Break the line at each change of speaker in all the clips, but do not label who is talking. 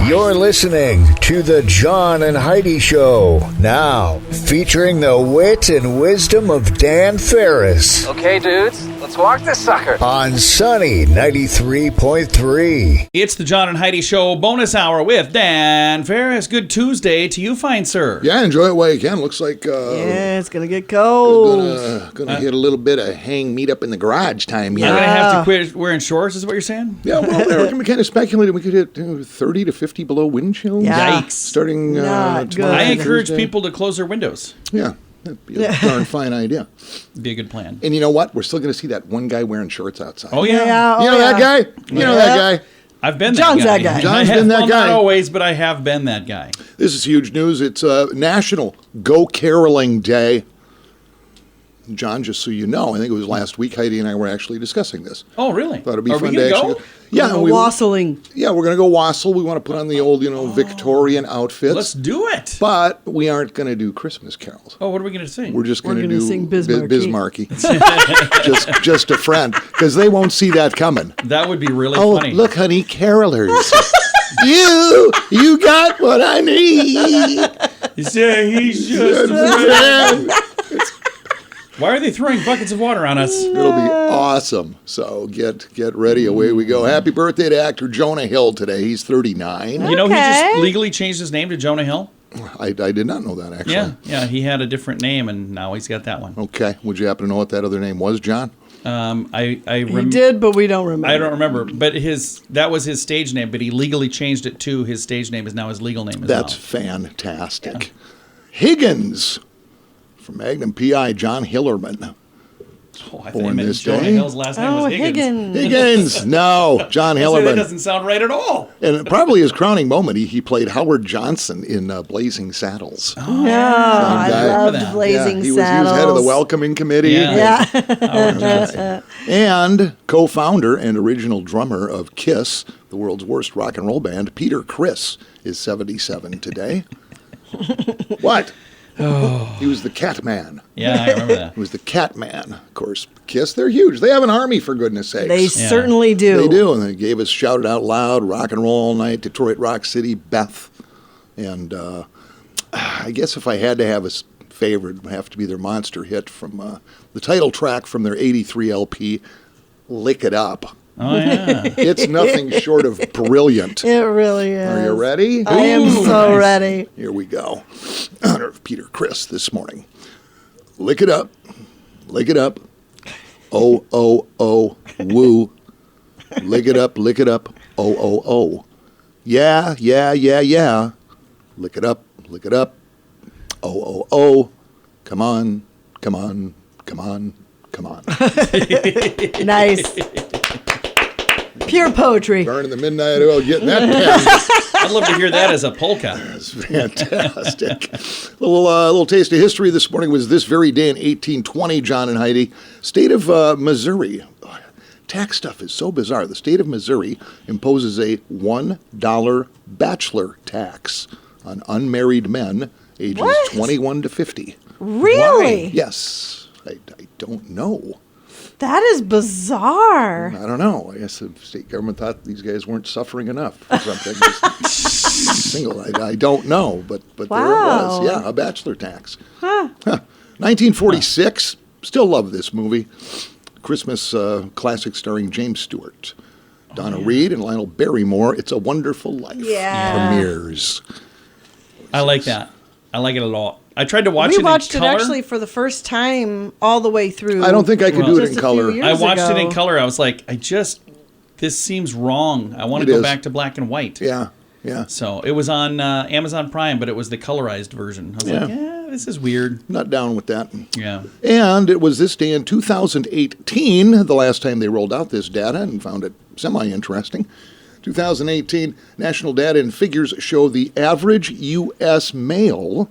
You're listening to The John and Heidi Show. Now, featuring the wit and wisdom of Dan Ferris.
Okay, dudes, let's walk this sucker.
On Sunny 93.3.
It's the John and Heidi Show bonus hour with Dan Ferris. Good Tuesday to you, fine sir.
Yeah, enjoy it while you can. Looks like
yeah, it's gonna get cold.
Gonna hit a little bit of meet up in the garage time.
You're going to have to quit wearing shorts, is what you're saying?
Yeah, well, we kind of speculated we could hit 30 to 50 below wind chills.
Yeah.
Yikes.
Starting
Not
tomorrow.
I encourage
Thursday.
people to close their windows.
Yeah, that'd be a darn fine idea.
Be a good plan.
And you know what? We're still going to see that one guy wearing shorts outside.
Oh, yeah.
You know that guy? You know that guy?
I've been
John's
that
that guy.
John's been that guy.
Not always, but I have been that guy.
This is huge news. It's National Go Caroling Day. John, just so you know, I think it was last week, Heidi and I were actually discussing this.
Oh, really?
Thought it'd be
Are
fun
we
to
gonna
actually
go?
Yeah,
Wassailing.
Yeah, we're going to go wassail. We want to put on the old, Victorian outfits.
Let's do it.
But we aren't going to do Christmas carols.
Oh, what are we going to sing?
We're just going to do
sing Bismarcky.
just a friend, because they won't see that coming.
That would be really
Oh,
funny.
look, honey, carolers. you got what I need.
You say he's just a
Friend.
Why are they throwing buckets of water on us?
It'll be awesome. So get ready. Away we go. Happy birthday to actor Jonah Hill today. He's 39.
You know, he just
Okay.
legally changed his name to Jonah Hill.
I did not know that, actually.
Yeah, he had a different name, and now he's got that one.
Okay. Would you happen to know what that other name was, John?
I
He did, but we don't remember.
I don't remember, but that was his stage name, but he legally changed it to his stage name is now his legal name as
That's
well.
fantastic. Yeah. Higgins from Magnum P.I. John Hillerman.
Oh, I
Born
thought
this
Jonah
day.
Hill's last name was Higgins.
Higgins. No, John
That
Hillerman.
doesn't sound right at all.
And probably his crowning moment, he played Howard Johnson in Blazing Saddles.
Oh, I
guy.
loved
that.
Blazing
he
Saddles.
was head of the welcoming committee.
Yeah.
Yeah.
Howard Johnson.
And co-founder and original drummer of Kiss, the world's worst rock and roll band, Peter Criss, is 77 today. What? Oh. He was the Cat Man.
Yeah, I remember that.
He was the Cat Man. Of course, Kiss, they're huge. They have an army, for goodness sakes.
They certainly do.
They do, and they gave us Shout It Out Loud, Rock and Roll All Night, Detroit Rock City, Beth. And I guess if I had to have a favorite, it would have to be their monster hit from the title track from their 83 LP, Lick It Up.
Oh, yeah.
It's nothing short of brilliant.
It really is.
Are you ready?
I am so ready.
Here we go. In honor of Peter Criss this morning. Lick it up. Lick it up. Oh, oh, oh, woo. Lick it up, lick it up. Oh, oh, oh. Yeah, yeah, yeah, yeah. Lick it up, lick it up. Oh, oh, oh. Come on, come on, come on, come on.
Nice. Pure poetry.
Burning the midnight oil, getting that pen.
I'd love to hear that as a polka.
That's fantastic. little taste of history this morning was this very day in 1820, John and Heidi. State of Missouri. Tax stuff is so bizarre. The state of Missouri imposes a $1 bachelor tax on unmarried men ages 21 to 50.
Really?
Yes. I don't know.
That is bizarre.
I don't know. I guess the state government thought these guys weren't suffering enough for something. Just single. I don't know, but there it
Wow.
was. Yeah, a bachelor tax. 1946. Still love this movie. Christmas classic starring James Stewart, Donna Reed, and Lionel Barrymore. It's a Wonderful Life.
Yeah.
Premieres.
I like that. I like it a lot. I tried to watch
We
it in
watched it
color.
actually for the first time all the way through.
I don't think I could do it
Just
in
a
color.
few
I
years
watched it in
ago.
color. I was like, this seems wrong. I want
It
to go
is.
back to black and white.
Yeah, yeah.
So it was on Amazon Prime, but it was the colorized version. I was like, this is weird.
Not down with that.
Yeah.
And it was this day in 2018, the last time they rolled out this data, and found it semi-interesting. 2018, national data and figures show the average U.S. male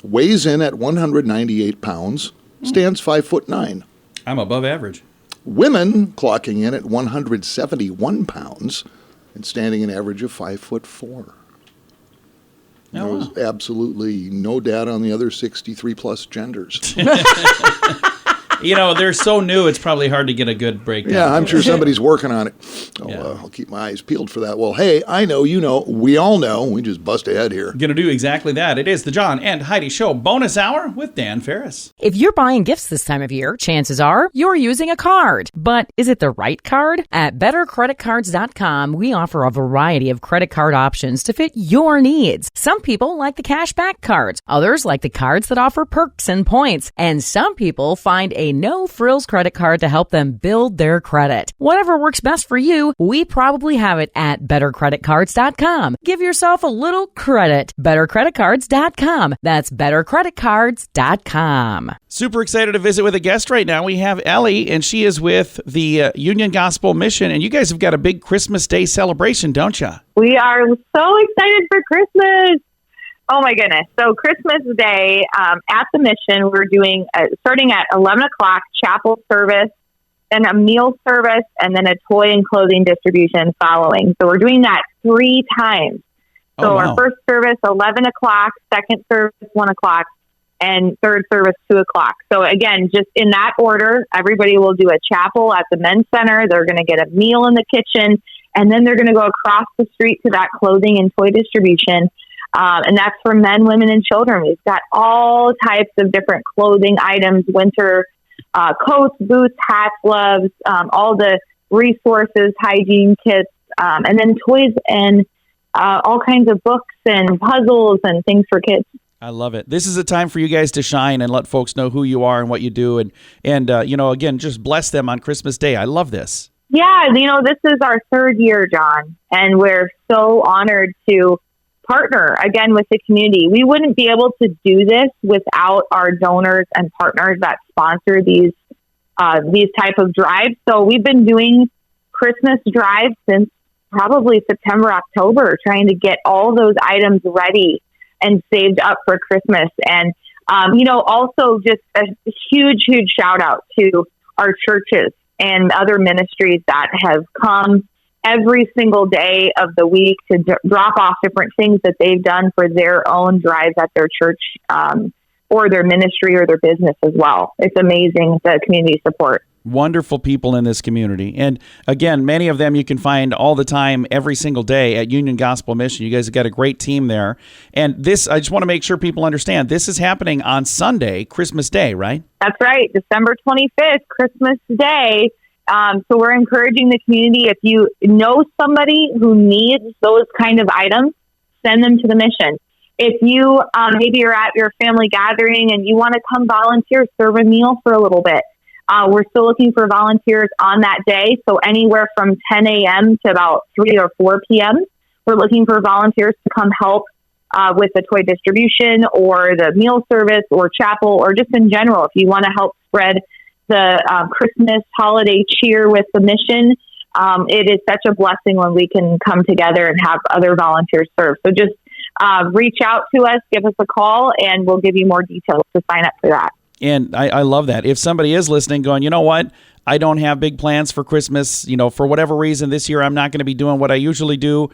weighs in at 198 pounds, stands 5'9".
I'm above average.
Women clocking in at 171 pounds and standing an average of 5'4". There was absolutely no data on the other 63-plus genders.
They're so new, it's probably hard to get a good breakdown.
Yeah, I'm sure somebody's working on it. I'll keep my eyes peeled for that. Well, hey, I know, we all know. We just bust ahead here.
Going to do exactly that. It is the John and Heidi Show bonus hour with Dan Ferris.
If you're buying gifts this time of year, chances are you're using a card. But is it the right card? At bettercreditcards.com, we offer a variety of credit card options to fit your needs. Some people like the cashback cards. Others like the cards that offer perks and points. And some people find a no-frills credit card to help them build their credit. Whatever works best for you, we probably have it at bettercreditcards.com. Give yourself a little credit. Bettercreditcards.com. That's bettercreditcards.com.
Super excited to visit with a guest right now. We have Ellie, and she is with the Union Gospel Mission, and you guys have got a big Christmas Day celebration, don't you?
We are so excited for Christmas. Oh, my goodness. So Christmas Day at the Mission, we're doing, starting at 11 o'clock, chapel service, then a meal service, and then a toy and clothing distribution following. So we're doing that 3 times. So our first service, 11 o'clock, second service, 1 o'clock, and third service, 2 o'clock. So again, just in that order, everybody will do a chapel at the men's center. They're going to get a meal in the kitchen, and then they're going to go across the street to that clothing and toy distribution. And that's for men, women, and children. We've got all types of different clothing items, winter coats, boots, hats, gloves, all the resources, hygiene kits, and then toys and all kinds of books and puzzles and things for kids.
I love it. This is a time for you guys to shine and let folks know who you are and what you do. And again, just bless them on Christmas Day. I love this.
Yeah, this is our 3rd year, John, and we're so honored to partner again with the community. We wouldn't be able to do this without our donors and partners that sponsor these type of drives. So we've been doing Christmas drives since probably September, October, trying to get all those items ready and saved up for Christmas. And, also just a huge, huge shout out to our churches and other ministries that have come every single day of the week to drop off different things that they've done for their own drives at their church or their ministry or their business as well. It's amazing, the community support.
Wonderful people in this community. And again, many of them you can find all the time, every single day at Union Gospel Mission. You guys have got a great team there. And this, I just want to make sure people understand, this is happening on Sunday, Christmas Day, right?
That's right. December 25th, Christmas Day. So we're encouraging the community, if you know somebody who needs those kind of items, send them to the mission. If you, maybe you're at your family gathering and you want to come volunteer, serve a meal for a little bit. We're still looking for volunteers on that day. So anywhere from 10 a.m. to about 3 or 4 p.m., we're looking for volunteers to come help with the toy distribution or the meal service or chapel, or just in general, if you want to help spread the Christmas holiday cheer with the mission. It is such a blessing when we can come together and have other volunteers serve. So just reach out to us, give us a call, and we'll give you more details to sign up for that.
And I love that. If somebody is listening going, you know what, I don't have big plans for Christmas, for whatever reason this year I'm not going to be doing what I usually do,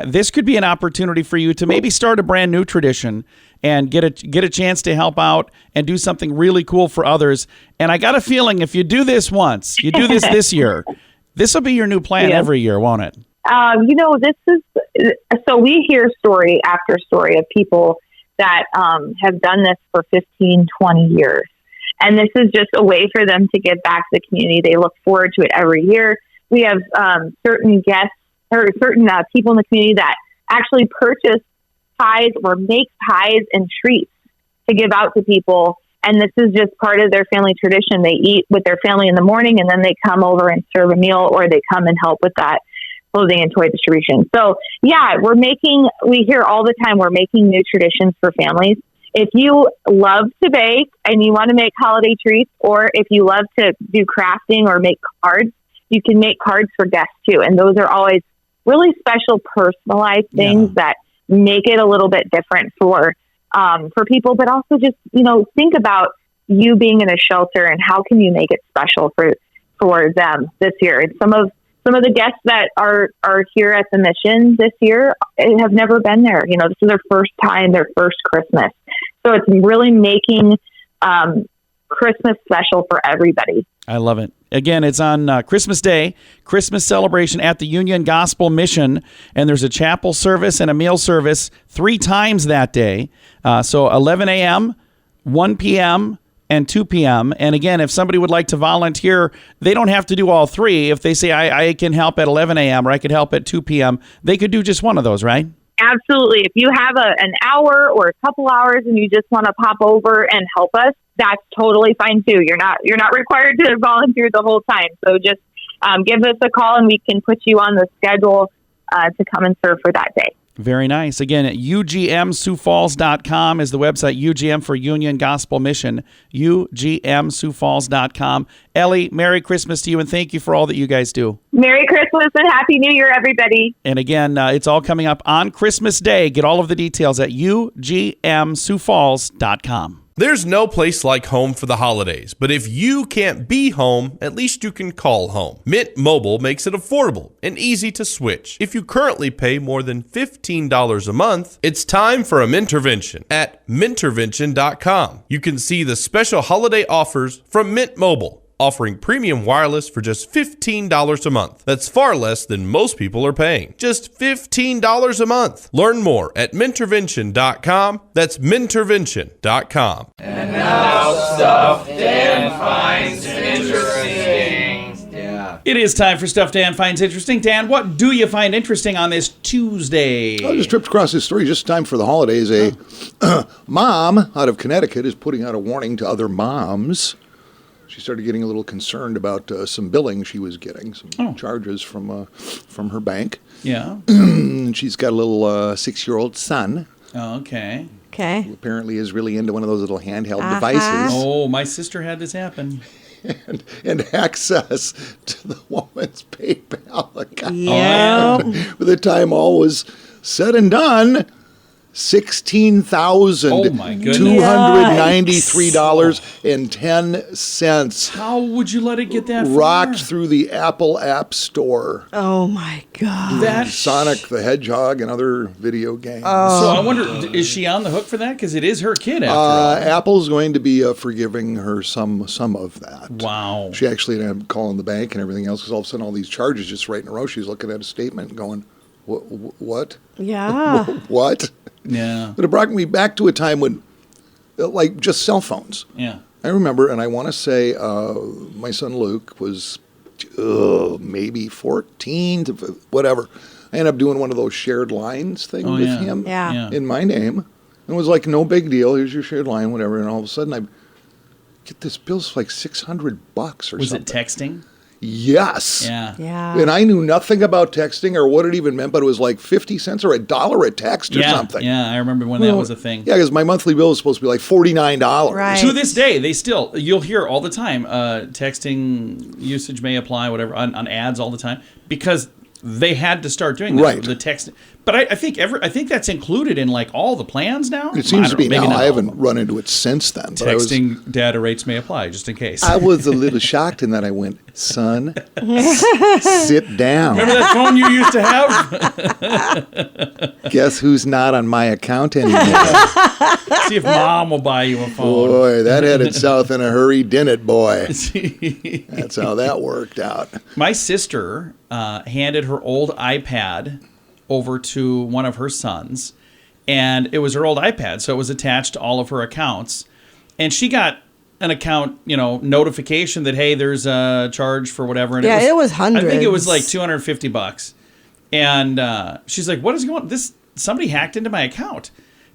this could be an opportunity for you to maybe start a brand new tradition and get a chance to help out and do something really cool for others. And I got a feeling if you do this once, you do this year, this will be your new plan every year, won't it?
This is, so we hear story after story of people that have done this for 15, 20 years. And this is just a way for them to give back to the community. They look forward to it every year. We have certain guests or certain people in the community that actually purchase pies or make pies and treats to give out to people. And this is just part of their family tradition. They eat with their family in the morning, and then they come over and serve a meal, or they come and help with that clothing and toy distribution. So yeah, we hear all the time, we're making new traditions for families. If you love to bake and you want to make holiday treats, or if you love to do crafting or make cards, you can make cards for guests too. And those are always really special, personalized things that make it a little bit different for people, but also just, think about you being in a shelter and how can you make it special for them this year. And some of the guests that are here at the mission this year have never been there. This is their first time, their first Christmas. So it's really making Christmas special for everybody.
I love it. Again, it's on Christmas Day, Christmas celebration at the Union Gospel Mission, and there's a chapel service and a meal service 3 times that day. So 11 a.m., 1 p.m., and 2 p.m. And again, if somebody would like to volunteer, they don't have to do all 3. If they say, I can help at 11 a.m. or I could help at 2 p.m., they could do just one of those, right?
Absolutely. If you have an hour or a couple hours and you just want to pop over and help us, that's totally fine too. You're not required to volunteer the whole time. So just give us a call and we can put you on the schedule to come and serve for that day.
Very nice. Again, UGMSiouxFalls.com is the website, UGM for Union Gospel Mission, UGMSiouxFalls.com. Ellie, Merry Christmas to you, and thank you for all that you guys do.
Merry Christmas and Happy New Year, everybody.
And again, it's all coming up on Christmas Day. Get all of the details at UGMSiouxFalls.com.
There's no place like home for the holidays, but if you can't be home, at least you can call home. Mint Mobile makes it affordable and easy to switch. If you currently pay more than $15 a month, it's time for a Mintervention at Mintervention.com. You can see the special holiday offers from Mint Mobile, offering premium wireless for just $15 a month. That's far less than most people are paying. Just $15 a month. Learn more at Mintervention.com. That's Mintervention.com.
And now stuff Dan finds interesting. Yeah.
It is time for Stuff Dan Finds Interesting. Dan, what do you find interesting on this Tuesday?
I just tripped across this story just in time for the holidays. A mom out of Connecticut is putting out a warning to other moms. She started getting a little concerned about some billing she was getting, some charges from her bank.
Yeah.
And she's got a little 6-year-old son.
Oh, okay.
Who apparently is really into one of those little handheld devices.
Oh, my sister had this happen.
And access to the woman's PayPal account.
Yeah.
By the time all was said and done, $16,293.10.
How would you let it get that far?
Rocked through the Apple App Store.
Oh my God.
Sonic the Hedgehog and other video games.
So I wonder, is she on the hook for that? Because it is her kid after all.
Apple's going to be forgiving her some of that.
Wow.
She actually ended up calling the bank and everything else because all of a sudden all these charges just right in a row. She's looking at a statement and going, what?
Yeah.
What?
Yeah.
But it brought me back to a time when, like, just cell phones.
Yeah.
I remember, and I want to say my son Luke was maybe 14 to whatever. I ended up doing one of those shared lines thing with him in my name. And it was like, no big deal. Here's your shared line, whatever. And all of a sudden, I get this bill's like $600 or something.
Was it texting?
Yes.
Yeah.
And I knew nothing about texting or what it even meant, but it was like 50 cents or $1 a text or something.
Yeah, I remember when that was a thing.
Yeah, because my monthly bill was supposed to be like $49.
Right.
To this day, you'll hear all the time, texting usage may apply, whatever, on ads all the time, because they had to start doing that.
Right.
The text. But I think that's included in like all the plans now.
It seems to be now. I haven't run into it since then. But
texting data rates may apply, just in case.
I was a little shocked in that I went, son, sit down.
Remember that phone you used to have?
Guess who's not on my account anymore?
See if mom will buy you a phone.
Boy, that headed south in a hurry, didn't it, boy? That's how that worked out.
My sister handed her old iPad over to one of her sons, and it was her old iPad, so it was attached to all of her accounts, and she got an account, notification that, hey, there's a charge for whatever. And
it was hundreds.
I think it was like $250, and she's like, what is going on? Somebody hacked into my account.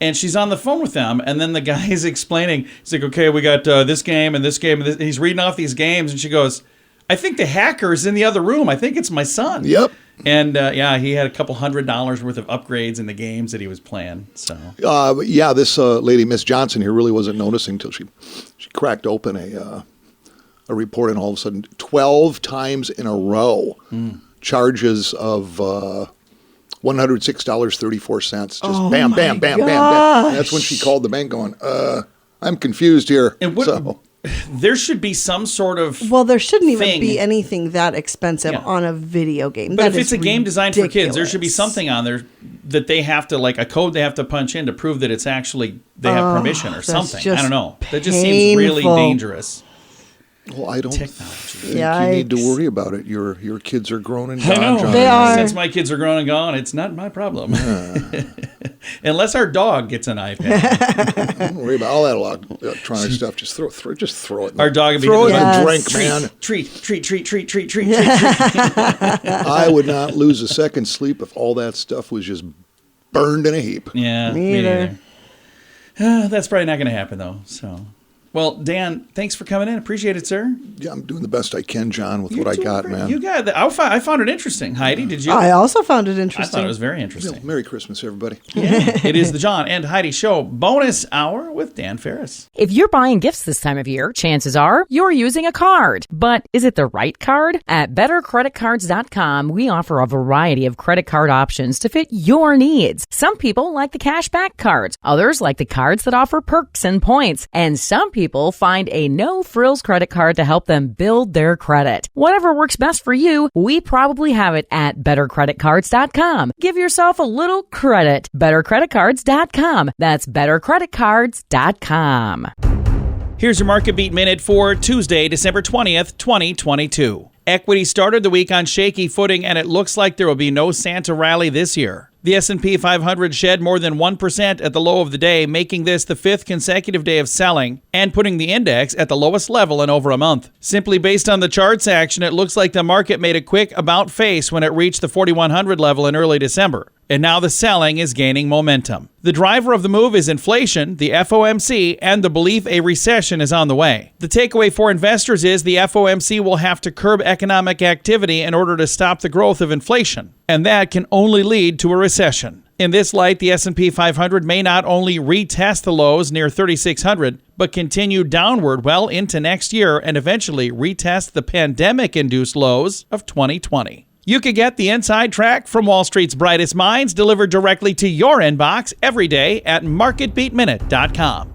And she's on the phone with them, and then the guy is explaining. He's like, okay, we got this game and this game, and he's reading off these games, and she goes, I think the hacker is in the other room. I think it's my son.
Yep.
And he had a couple $100 worth of upgrades in the games that he was playing. So
this lady, Miss Johnson, here really wasn't noticing till she cracked open a report, and all of a sudden, 12 times in a row, charges of $106.34. Just bam, bam, bam, bam, bam. And that's when she called the bank, going, "I'm confused here."
And there should be some sort of
there shouldn't even be anything that expensive on a video game.
But if it's a game designed for kids, there should be something on there that they have to, like a code they have to punch in to prove that it's actually they have permission or something. I don't know. That just seems
painful.
really dangerous.
Well, I don't
Technology.
think you need to worry about it. Your kids are grown and gone.
I know.
John.
They are.
Since my kids are grown and gone, it's not my problem. Unless our dog gets an iPad.
Don't worry about all that electronic stuff. Just throw it.
Our dog would be
throw it
like,
in a
Yes.
drink, man.
treat.
I would not lose a second's sleep if all that stuff was just burned in a heap.
Yeah,
Me
me neither. That's probably not going to happen, though. So, well, Dan, thanks for coming in. Appreciate it, sir.
Yeah, I'm doing the best I can, John, with
You're
what I
doing
got,
great.
man.
You got that. I found it interesting. Heidi, did you?
I also found it
I
interesting.
thought it was very interesting.
Merry Christmas, everybody.
Yeah, it is the John and Heidi Show bonus hour with Dan Ferris.
If you're buying gifts this time of year, chances are you're using a card. But is it the right card? At bettercreditcards.com, we offer a variety of credit card options to fit your needs. Some people like the cashback cards. Others like the cards that offer perks and points. And some people find a no-frills credit card to help them build their credit. Whatever works best for you, we probably have it at bettercreditcards.com. Give yourself a little credit. Bettercreditcards.com. That's bettercreditcards.com.
Here's your Market Beat Minute for Tuesday, December 20th, 2022. Equity started the week on shaky footing, and it looks like there will be no Santa rally this year. The S&P 500 shed more than 1% at the low of the day, making this the fifth consecutive day of selling and putting the index at the lowest level in over a month. Simply based on the charts action, it looks like the market made a quick about face when it reached the 4,100 level in early December. And now the selling is gaining momentum. The driver of the move is inflation, the FOMC, and the belief a recession is on the way. The takeaway for investors is the FOMC will have to curb economic activity in order to stop the growth of inflation, and that can only lead to a recession. In this light, the S&P 500 may not only retest the lows near 3,600, but continue downward well into next year and eventually retest the pandemic-induced lows of 2020. You could get the inside track from Wall Street's brightest minds delivered directly to your inbox every day at marketbeatminute.com.